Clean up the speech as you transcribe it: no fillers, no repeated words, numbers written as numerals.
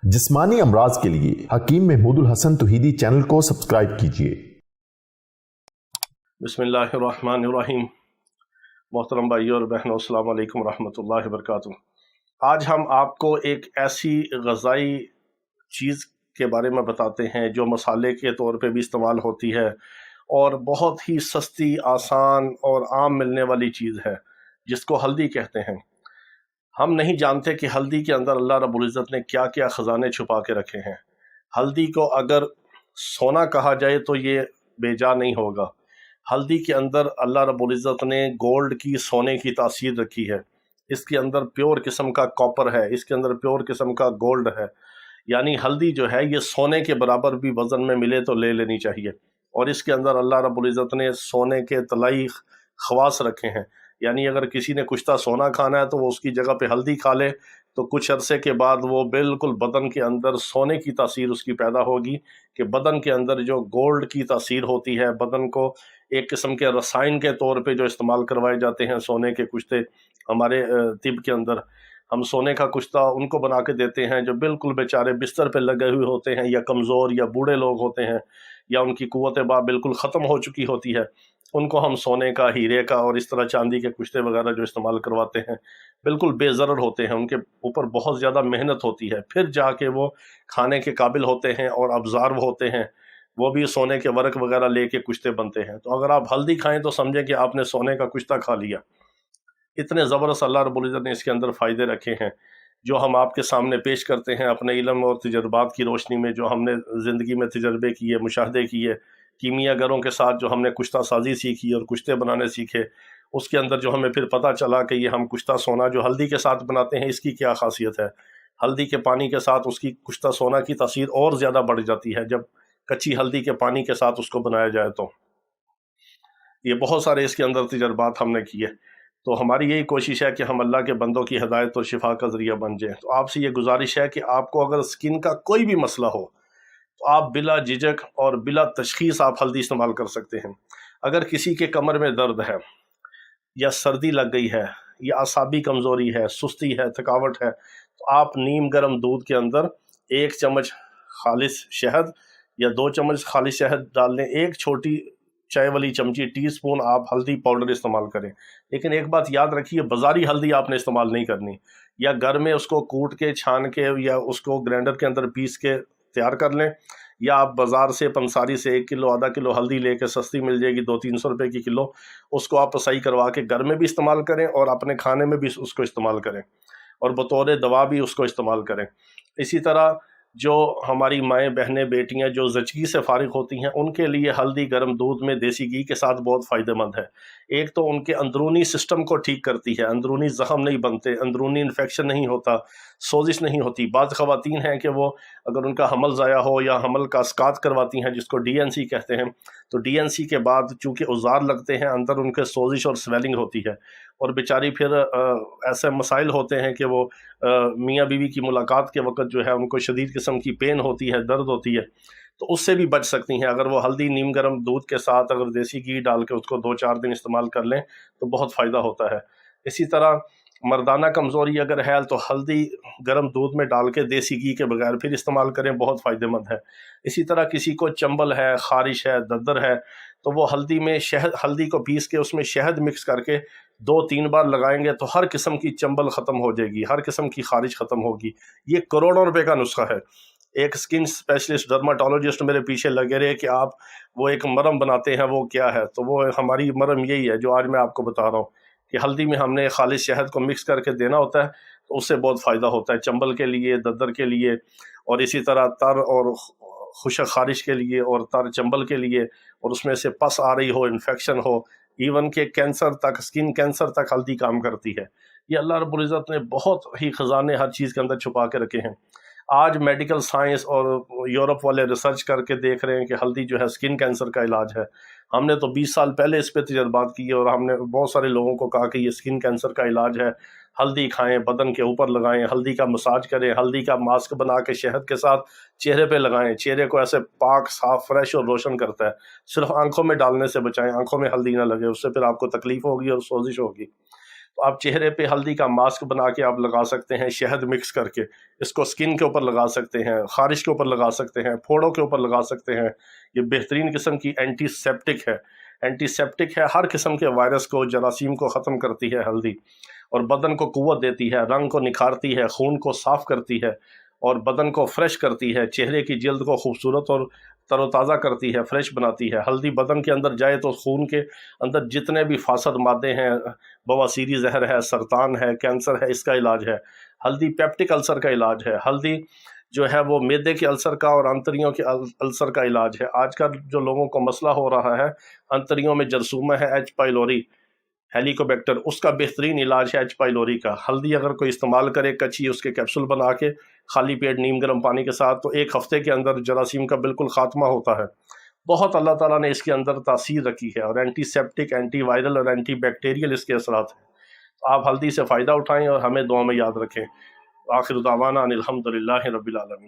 जिस्मानी अमराज के लिए हकीम महमूदुल हसन तौहीदी चैनल को सब्सक्राइब कीजिए। बिस्मिल्लाहिर्रहमानिर्रहीम। मोहतरम भाइयों और बहनों, अस्सलाम वालेकुम रहमतुल्लाहि व बरकातुहू। आज हम आपको एक ऐसी ग़ज़ाई चीज़ के बारे में बताते हैं जो मसाले के तौर पे भी इस्तेमाल होती है और बहुत ही सस्ती, आसान और आम मिलने वाली चीज़ है, जिसको हल्दी कहते हैं। हम नहीं जानते कि हल्दी के अंदर अल्लाह रब्बुल इज़्ज़त ने क्या क्या ख़जाने छुपा के रखे हैं। हल्दी को अगर सोना कहा जाए तो ये बेजा नहीं होगा। हल्दी के अंदर अल्लाह रब्बुल इज़्ज़त ने गोल्ड की, सोने की तासीर रखी है। इसके अंदर प्योर किस्म का कॉपर है, इसके अंदर प्योर किस्म का गोल्ड है। यानी हल्दी जो है ये सोने के बराबर भी वज़न में मिले तो ले लेनी चाहिए। और इसके अंदर अल्लाह रब्बुल इज़्ज़त ने सोने के तलाई ख़वास रखे हैं। यानी अगर किसी ने कुश्ता सोना खाना है तो वो उसकी जगह पे हल्दी खा ले तो कुछ अरसे के बाद वो बिल्कुल बदन के अंदर सोने की तासीर उसकी पैदा होगी कि बदन के अंदर जो गोल्ड की तासीर होती है, बदन को एक किस्म के रसायन के तौर पे जो इस्तेमाल करवाए जाते हैं सोने के कुश्ते हमारे तिब के अंदर, हम सोने का कुश्ता उनको बना के देते हैं जो बिल्कुल बेचारे बिस्तर पे लगे हुए होते हैं या कमज़ोर या बूढ़े लोग होते हैं या उनकी कुव्वत बा बिल्कुल ख़त्म हो चुकी होती है। उनको हम सोने का, हीरे का और इस तरह चांदी के कुश्ते वगैरह जो इस्तेमाल करवाते हैं, बिल्कुल बेज़रर होते हैं, उनके ऊपर बहुत ज़्यादा मेहनत होती है, फिर जाके वो खाने के काबिल होते हैं और अब्ज़ार्व होते हैं। वो भी सोने के वर्क वगैरह लेके कुश्ते बनते हैं। तो अगर आप हल्दी खाएं तो समझें कि आपने सोने का कुश्ता खा लिया। इतने ज़बरदस्त अल्लाह रब्बुल इज़्ज़त ने इसके अंदर फ़ायदे रखे हैं जो हम आपके सामने पेश करते हैं अपने इल्म और तजर्बात की रोशनी में, जो हमने ज़िंदगी में तजर्बे किए, मुशाहदे किए, कीमियागरों के साथ जो हमने कुश्ता साजी सीखी और कुश्ते बनाने सीखे, उसके अंदर जो हमें फिर पता चला कि ये हम कुश्ता सोना जो हल्दी के साथ बनाते हैं इसकी क्या खासियत है। हल्दी के पानी के साथ उसकी कुश्ता सोना की तासीर और ज़्यादा बढ़ जाती है जब कच्ची हल्दी के पानी के साथ उसको बनाया जाए। तो ये बहुत सारे इसके अंदर तजर्बात हमने किए। तो हमारी यही कोशिश है कि हम अल्लाह के बंदों की हिदायत और शिफा का ज़रिया बन जाएँ। तो आपसे ये गुजारिश है कि आपको अगर स्किन का कोई भी मसला हो तो आप बिला झिझक और बिला तशख़ीस आप हल्दी इस्तेमाल कर सकते हैं। अगर किसी के कमर में दर्द है या सर्दी लग गई है या असाबी कमज़ोरी है, सुस्ती है, थकावट है, तो आप नीम गर्म दूध के अंदर 1 चम्मच खालिस शहद या 2 चम्मच खालिस शहद डाल लें, 1 छोटी चाय वाली चमची, टीस्पून आप हल्दी पाउडर इस्तेमाल करें। लेकिन एक बात याद रखिए, बाज़ारी हल्दी आपने इस्तेमाल नहीं करनी, या घर में उसको कूट के, छान के या उसको ग्राइंडर के अंदर पीस के तैयार कर लें, या आप बाज़ार से पंसारी से 1 किलो, आधा किलो हल्दी लेके, सस्ती मिल जाएगी 200-300 रुपये की किलो, उसको आप पसाई करवा के घर में भी इस्तेमाल करें और अपने खाने में भी उसको इस्तेमाल करें और बतौर दवा भी उसको इस्तेमाल करें। इसी तरह जो हमारी माएँ, बहनें, बेटियाँ जो ज़चगी से फ़ारिग होती हैं, उनके लिए हल्दी गर्म दूध में देसी घी के साथ बहुत फ़ायदेमंद है। एक तो उनके अंदरूनी सिस्टम को ठीक करती है, अंदरूनी ज़ख़म नहीं बनते, अंदरूनी इन्फेक्शन नहीं होता, सोजिश नहीं होती। बाज़ ख़वातीन हैं कि वो अगर उनका हमल ज़ाया हो या हमल का इस्कात करवाती हैं, जिसको DNC कहते हैं, तो DNC के बाद चूँकि औज़ार लगते हैं, अंदर उनके सोजिश और स्वेलिंग होती है और बेचारी फिर ऐसे मसाइल होते हैं कि वो मियाँ बीवी की मुलाकात के वक़्त जो है उनको शदीद किस्म की पेन होती है, दर्द होती है, तो उससे भी बच सकती हैं। अगर वो हल्दी नीम गर्म दूध के साथ अगर देसी घी डाल के उसको 2-4 दिन इस्तेमाल कर लें तो बहुत फ़ायदा होता है। इसी तरह मर्दाना कमज़ोरी अगर है तो हल्दी गर्म दूध में डाल के देसी घी के बगैर फिर इस्तेमाल करें, बहुत फ़ायदेमंद है। इसी तरह किसी को चंबल है, ख़ारिश है, दद्दर है, तो वो हल्दी में हल्दी को पीस के उसमें शहद मिक्स करके 2-3 बार लगाएंगे तो हर किस्म की चंबल ख़त्म हो जाएगी, हर किस्म की ख़ारिश ख़त्म होगी। ये करोड़ों रुपए का नुस्खा है। एक स्किन स्पेशलिस्ट डर्माटोलॉजिस्ट मेरे पीछे लगे रहे कि आप वो एक मरहम बनाते हैं, वो क्या है? तो वो हमारी मरहम यही है जो आज मैं आपको बता रहा हूँ कि हल्दी में हमने खालिस शहद को मिक्स करके देना होता है, तो उससे बहुत फ़ायदा होता है चंबल के लिए, दद्दर के लिए, और इसी तरह तर और खुशक ख़ारिश के लिए और तर चंबल के लिए, और उसमें से पस आ रही हो, इन्फेक्शन हो, इवन के कैंसर तक, स्किन कैंसर तक हल्दी काम करती है। ये अल्लाह रब्बुल इज़्ज़त ने बहुत ही ख़जाने हर चीज़ के अंदर छुपा के रखे हैं। आज मेडिकल साइंस और यूरोप वाले रिसर्च करके देख रहे हैं कि हल्दी जो है स्किन कैंसर का इलाज है। हमने तो 20 साल पहले इस पे तजर्बात किए और हमने बहुत सारे लोगों को कहा कि ये स्किन कैंसर का इलाज है, हल्दी खाएं, बदन के ऊपर लगाएं, हल्दी का मसाज करें, हल्दी का मास्क बना के शहद के साथ चेहरे पे लगाएं, चेहरे को ऐसे पाक, साफ, फ्रेश और रोशन करता है। सिर्फ आंखों में डालने से बचाएं, आंखों में हल्दी ना लगे, उससे फिर आपको तकलीफ होगी और सोजिश होगी। تو آپ چہرے پہ ہلدی کا ماسک بنا کے آپ لگا سکتے ہیں، شہد مکس کر کے اس کو سکن کے اوپر لگا سکتے ہیں، خارش کے اوپر لگا سکتے ہیں، پھوڑوں کے اوپر لگا سکتے ہیں۔ یہ بہترین قسم کی اینٹی سیپٹک ہے، اینٹی سیپٹک ہے، ہر قسم کے وائرس کو، جراثیم کو ختم کرتی ہے ہلدی، اور بدن کو قوت دیتی ہے، رنگ کو نکھارتی ہے، خون کو صاف کرتی ہے، اور بدن کو فریش کرتی ہے، چہرے کی جلد کو خوبصورت اور تر و تازہ کرتی ہے، فریش بناتی ہے۔ ہلدی بدن کے اندر جائے تو خون کے اندر جتنے بھی فاسد مادے ہیں، بواسیری زہر ہے، سرطان ہے، کینسر ہے، اس کا علاج ہے۔ ہلدی پیپٹک السر کا علاج ہے۔ ہلدی جو ہے وہ معدے کے السر کا اور انتڑیوں کے السر کا علاج ہے۔ آج کل جو لوگوں کو مسئلہ ہو رہا ہے، انتڑیوں میں جرثومہ ہے، ایچ پائلوری، ہیلیکوبیکٹر، اس کا بہترین علاج ہے ایچ پائلوری کا۔ ہلدی اگر کوئی استعمال کرے کچی، اس کے کیپسول بنا کے خالی پیٹ نیم گرم پانی کے ساتھ، تو 1 ہفتے کے اندر جراثیم کا بالکل خاتمہ ہوتا ہے۔ بہت اللہ تعالیٰ نے اس کے اندر تاثیر رکھی ہے، اور اینٹی سیپٹک، اینٹی وائرل اور اینٹی بیکٹیریل اس کے اثرات ہیں۔ آپ ہلدی سے فائدہ اٹھائیں اور ہمیں دعا میں یاد رکھیں۔ آخر دعوانا ان الحمد للہ رب العالمین۔